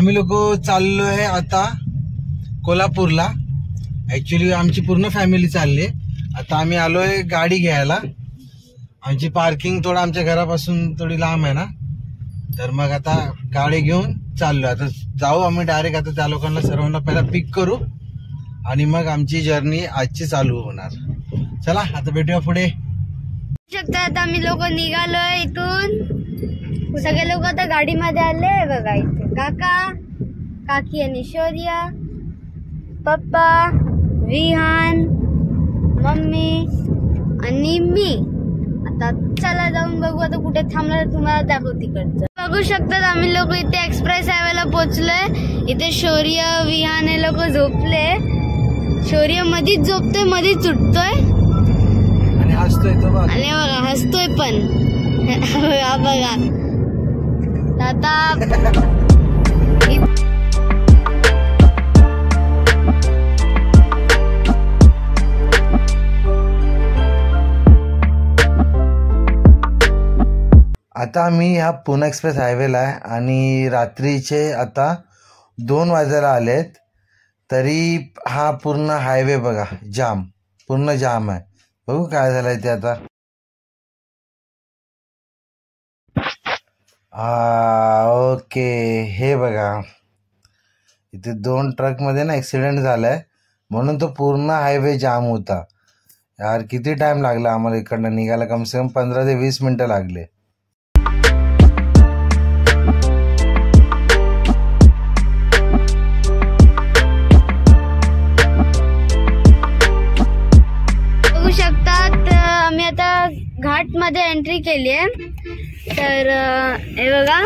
आम्ही लोक चाललोय आता कोल्हापूरला। ऍक्च्युली आमची पूर्ण फॅमिली चालली। आता आम्ही आलोय गाडी घ्यायला। आमची पार्किंग थोडं आमच्या घरापासून थोडी लांब आहे ना, तर मग आता गाडी घेऊन चाललोय। आता जाऊ आम्ही डायरेक्ट। आता त्या लोकांना सर्वांना पहिला पिक करू आणि मग आमची जर्नी आजची चालू होणार। चला आता भेटूया पुढे। शकता आता आम्ही लोक निघालोय इथून। सगळे लोक आता गाडीमध्ये आले बघा। इथे काका काकी आणि शौर्य, पप्पा, विहान, मम्मी आणि मी। आता चला जाऊन बघू आता कुठे थांबणार, तुम्हाला दाखवू तिकडचं। बघू शकतात आम्ही लोक इथे एक्सप्रेस हायवेला पोहोचलोय। इथे शौर्य विहान हे लोक झोपले। शौर्य मधीच झोपतोय, मधीच उठतोय आणि हसतोय तो बघ। आणि बघा हसतोय पण बघा। आता आता आम्ही ह्या पुणे एक्सप्रेस हायवेला आहे आणि रात्रीचे आता 2 वाजायला आलेत, तरी हा पूर्ण हायवे बघा जाम, पूर्ण जाम आहे। बघू काय झालंय ते आता। ओके, हे बघा इथे 2 ट्रक मध्ये ना ऍक्सिडेंट झालाय, म्हणून तो पूर्ण हायवे जाम होता। यार किती टाइम लागला आम्हाला इकडनं निघायला, कम से कम 15 ते 20 मिनिटं लागले। आम्ही आता घाट मध्ये एंट्री केली आहे। तर हे बघा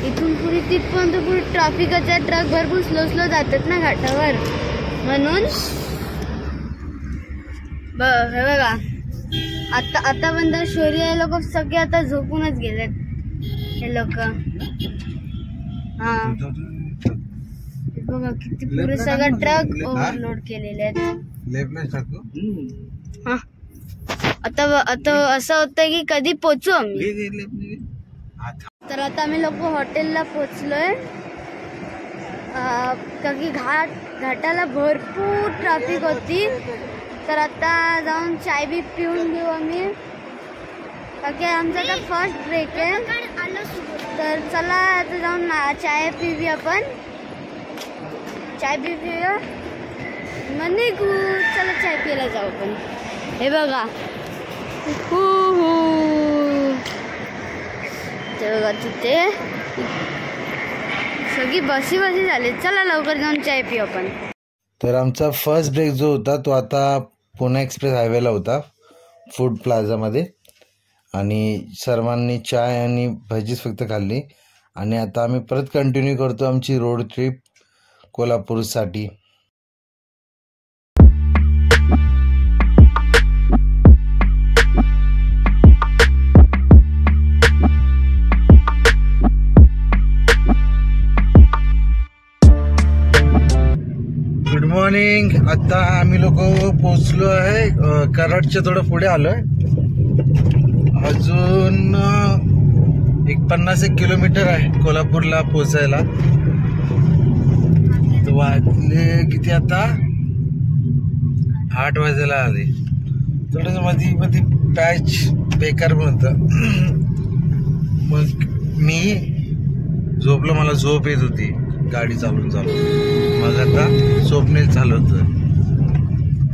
इथून पुढे तिथपर्यंत पुढे ट्रॅफिकच आहे। ट्रक भरपूर स्लो जातात ना घाटावर, म्हणून हे बघा आता बंद। शौर्य हे लोक सगळे आता झोपूनच गेलेत हे लोक। हा बघा किती पुरे सगळे ट्रक ओव्हरलोड केलेले आहेत। हा आता असं होतंय की कधी पोहोचू आम्ही। तर आता आम्ही लोक हॉटेलला पोहोचलोय, कारण की घाटाला भरपूर ट्रॅफिक होती। तर आता जाऊन चाय बी पिऊन घेऊ आम्ही, कारण की आमचा आता फर्स्ट ब्रेक आहे। तर चला आता जाऊन चाय पिऊया आपण, चाय बी पिऊया मग निघू। चला चाय पियला जाऊ आपण। हे बघा बघा तिथे सगळी बसी झाली। चला लवकर जाऊन चाय पिऊ आपण। तर आमचा फर्स्ट ब्रेक जो होता तो आता पुणे एक्सप्रेस हायवेला होता, फूड प्लाझामध्ये। आणि सर्वांनी चाय आणि भजीच फक्त खाल्ली। आणि आता आम्ही परत कंटिन्यू करतो आमची रोड ट्रिप कोल्हापूरसाठी। Good morning. आता आम्ही लोक पोहोचलो आहे कराडच्या थोडं पुढे आलोय। अजून एक 50 किलोमीटर आहे कोल्हापूरला पोहोचायला। तो वाजले किती आता 8 वाजायला आले। थोडस मध्ये पॅच बेकार होतं, मग मी झोपलो। मला झोप येत होती गाडी चालून, मग आता स्वप्नेल चालवत।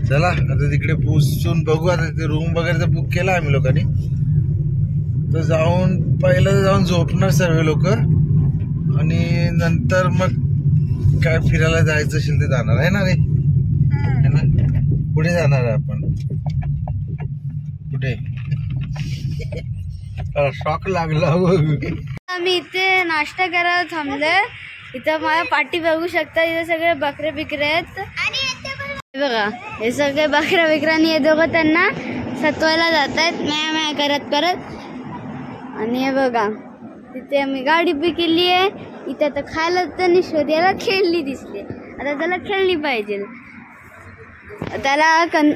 चला आता तिकडे पोहोचून बघू। आता ते रूम वगैरे तर बुक केला आम्ही लोकांनी, तर पहिलं जाऊन झोपणार सर्व लोक आणि नंतर मग काय फिरायला जायचं असेल ते जाणार आहे ना रे, है ना? पुढे जाणार आहे आपण। कुठे शॉक लागला आम्ही इथे नाश्ता करायला थांबलोय। इथं माझ्या पाठी बघू शकता, इथे सगळे बकरे बिकरे आहेत बघा। हे सगळे बकऱ्या बिकऱ्यानी हे दोघं त्यांना सतवायला जात आहेत म्या करत। आणि हे बघा तिथे आम्ही गाडी बी केली आहे। इथे आता खायला त्यांनी शौर्याला खेळली दिसली, आता त्याला खेळली पाहिजे। त्याला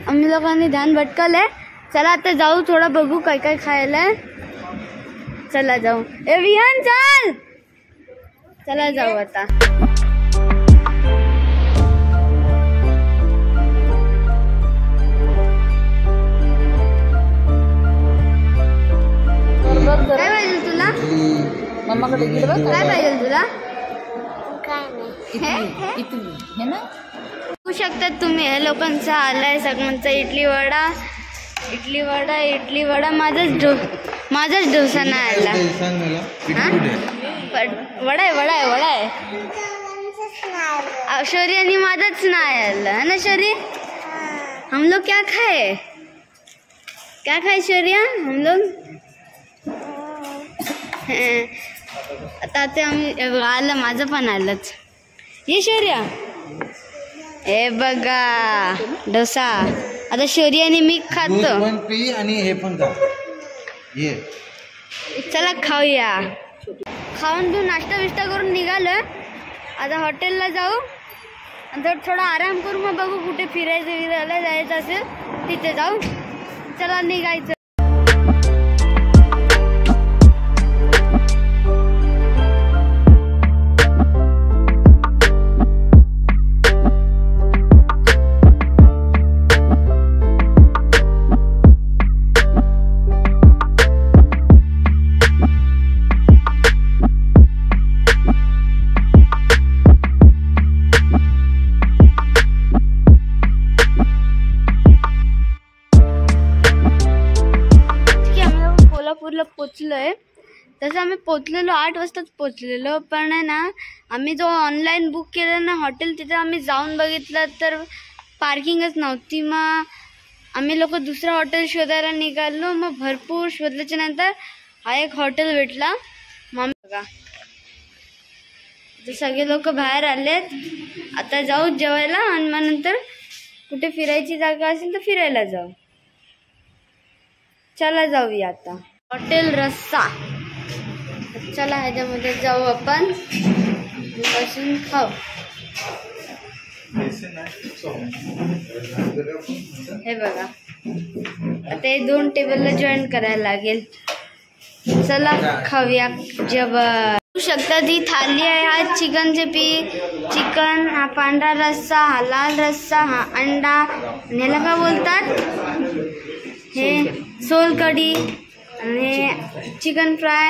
आम्ही लोकांनी ध्यान भटकलंय। चला आता जाऊ, थोडं बघू काय काय खायला। चला जाऊ। ए विहान चल, चला जाऊ आता. काय पाहिजे तुला? मम्माकडे गेलं बघ. काय पाहिजे तुला? हे ना बघू शकतात तुम्ही हे लोकांचा आलाय सगळ्यांचा इडली वडा. माझाच डोसा नाही आला. सांग मला हा? वडा आहे. शौर्य आणि माझाच नाही आला है ना शौर्य. हम लोग क्या खाए शौर्य हम लोग. आता ते आम्ही आलं माझं पण आलंच. हे शौर्य हे बघा डोसा. आता शौर्य आणि मी खातो. पण पी आणि हे पण खा. ये चला खाऊया. खाऊन तू नाश्ता बिष्टा करून निघालं. आता हॉटेलला जाऊ आणि थोडा आराम करू. मग बघू कुठे फिरायला जायचं असेल तिथे जाऊ. चला निघायचं. पोचलोय. तसं आम्ही पोचलेलो 8 वाजताच पोचलेलो. पण आहे ना आम्ही जो ऑनलाईन बुक केलं ना हॉटेल तिथे आम्ही जाऊन बघितलं तर पार्किंगच नव्हती. मग आम्ही लोक दुसरं हॉटेल शोधायला निघालो. मग भरपूर शोधल्याच्या नंतर हा एक हॉटेल भेटला. मग बघा सगळे लोक बाहेर आलेत. आता जाऊ जेवायला आणि मग नंतर कुठे फिरायची जागा असेल तर फिरायला जाऊ. चला जाऊया आता. हॉटेल रस्सा. चला ह्याच्यामध्ये जाऊ आपण बसून खाऊ. हे बघा आता हे 2 टेबलला जॉईन करायला लागेल. चला खाऊया जेवण. बघू शकता ती थाली आहे. हा चिकन, हा पांढरा रस्सा, हा लाल रस्सा, हा अंडा. ह्याला काय बोलतात हे सोलकढी आणि चिकन फ्राय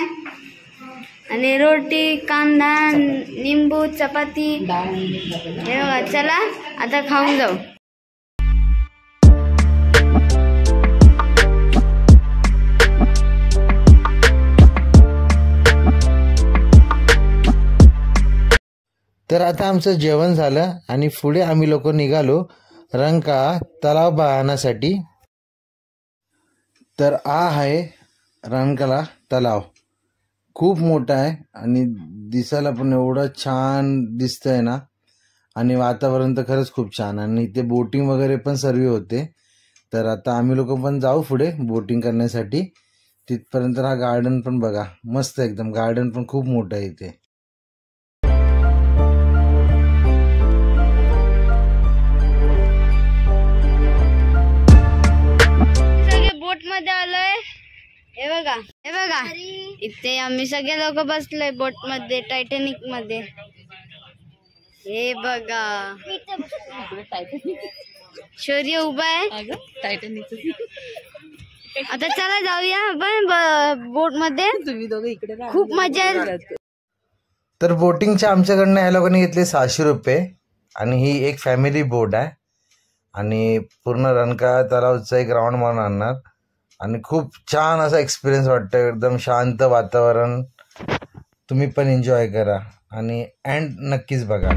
आणि रोटी, कांदा, निंबू, चपाती. हे बघा चला आता खाऊन जाऊ. तर आता आमचं जेवण झालं आणि पुढे आम्ही लोक निघालो रंकाळा तलाव पाहण्यासाठी. तर आहे रंकाळा तलाव. खूप मोठा आहे आणि दिसायला पण एवढं छान दिसतंय ना. आणि वातावरण तर खरंच खूप छान. आणि इथे बोटिंग वगैरे पण सर्व होते. तर आता आम्ही लोक पण जाऊ पुढे बोटिंग करण्यासाठी. तिथपर्यंत हा गार्डन पण बघा मस्त एकदम. गार्डन पण खूप मोठं आहे इथे. मध्ये आलोय. हे बघा इथे आम्ही सगळे लोक बसलोय बोट मध्ये, टायटॅनिक मध्ये. हे बघा शौर्य उभा आहे टायटॅनिक. आता चला जाऊया आपण बोट मध्ये. तुम्ही दोघे इकडे खूप मजा येईल. तर बोटिंगच्या आमच्याकडनं ह्या लोकांनी घेतले 600 रुपये. आणि ही एक फॅमिली बोट आहे. आणि पूर्ण रंकाळा तलावचं एक राऊंड मारून आणणार. आणि खूप छान असा एक्सपिरियन्स वाटतं. एकदम शांत वातावरण. तुम्ही पण एन्जॉय करा आणि एंड नक्कीच बघा.